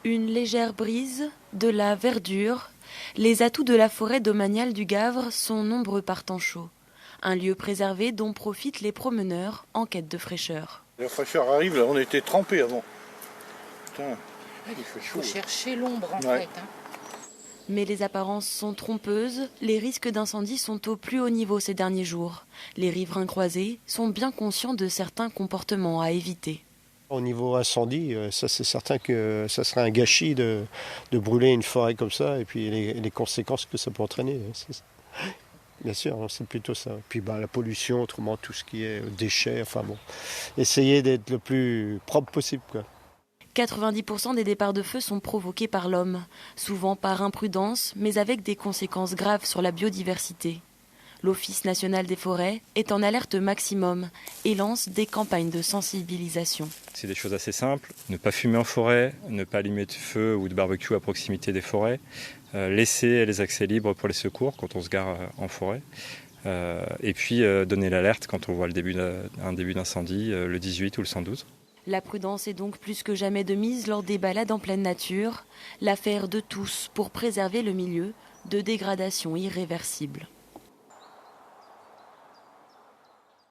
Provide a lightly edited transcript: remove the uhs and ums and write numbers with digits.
Une légère brise, de la verdure, les atouts de la forêt domaniale du Gavre sont nombreux par temps chaud. Un lieu préservé dont profitent les promeneurs en quête de fraîcheur. La fraîcheur arrive, là, on était trempés avant. Putain, il fait Il chaud. faut chercher l'ombre en Ouais. fait. Mais les apparences sont trompeuses, les risques d'incendie sont au plus haut niveau ces derniers jours. Les riverains croisés sont bien conscients de certains comportements à éviter. Au niveau incendie, ça c'est certain que ça serait un gâchis de brûler une forêt comme ça et puis les conséquences que ça peut entraîner. Bien sûr, c'est plutôt ça. Puis la pollution, autrement tout ce qui est déchets, enfin bon. Essayer d'être le plus propre possible, quoi. 90% des départs de feu sont provoqués par l'homme, souvent par imprudence, mais avec des conséquences graves sur la biodiversité. L'Office national des forêts est en alerte maximum et lance des campagnes de sensibilisation. C'est des choses assez simples, ne pas fumer en forêt, ne pas allumer de feu ou de barbecue à proximité des forêts, laisser les accès libres pour les secours quand on se gare en forêt, et puis donner l'alerte quand on voit un début d'incendie, le 18 ou le 112. La prudence est donc plus que jamais de mise lors des balades en pleine nature, l'affaire de tous pour préserver le milieu de dégradation irréversible.